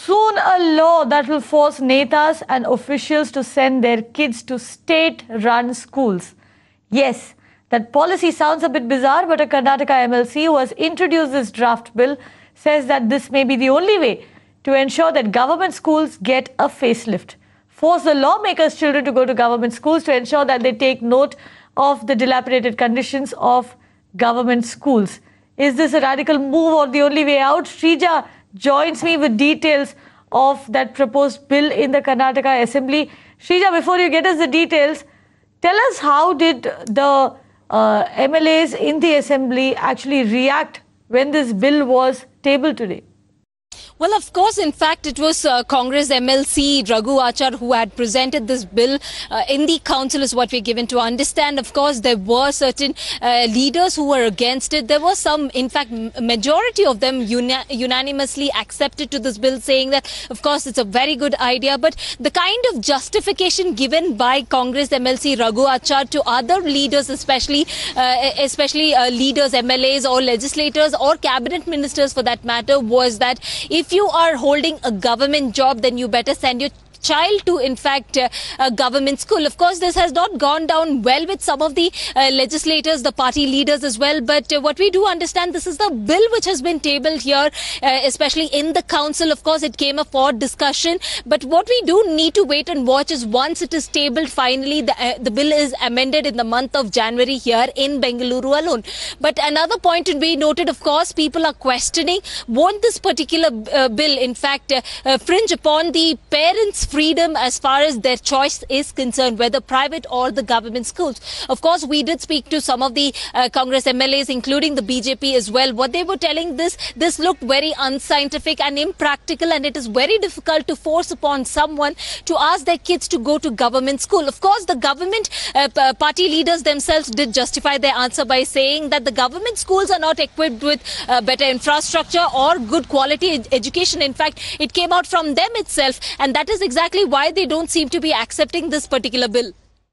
Soon a law that will force netas and officials to send their kids to state-run schools. Yes, that policy sounds a bit bizarre, but a Karnataka MLC who has introduced this draft bill says that this may be the only way to ensure that government schools get a facelift. Force the lawmakers' children to go to government schools to ensure that they take note of the dilapidated conditions of government schools. Is this a radical move or the only way out? Shrija joins me with details of that proposed bill in the Karnataka Assembly. Shrija, before you get us the details, tell us how did the MLAs in the Assembly actually react when this bill was tabled today? Well, of course, in fact, it was Congress MLC Raghu Achar who had presented this bill in the council, is what we're given to understand. Of course, there were certain leaders who were against it. There were some, in fact, majority of them unanimously accepted to this bill, saying that, of course, it's a very good idea. But the kind of justification given by Congress MLC Raghu Achar to other leaders, especially leaders, MLAs or legislators or cabinet ministers for that matter, was that if you are holding a government job, then you better send your child to, in fact, a government school. Of course, this has not gone down well with some of the legislators, the party leaders as well. But what we do understand, this is the bill which has been tabled here, especially in the council. Of course, it came up for discussion. But what we do need to wait and watch is once it is tabled, finally, the bill is amended in the month of January here in Bengaluru alone. But another point to be noted, of course, people are questioning, won't this particular bill, in fact, fringe upon the parents' freedom as far as their choice is concerned, whether private or the government schools. Of course, we did speak to some of the Congress MLAs, including the BJP as well. What they were telling, this looked very unscientific and impractical, and it is very difficult to force upon someone to ask their kids to go to government school. Of course, the government party leaders themselves did justify their answer by saying that the government schools are not equipped with better infrastructure or good quality education. In fact, it came out from them itself, and that is exactly why they don't seem to be accepting this particular bill.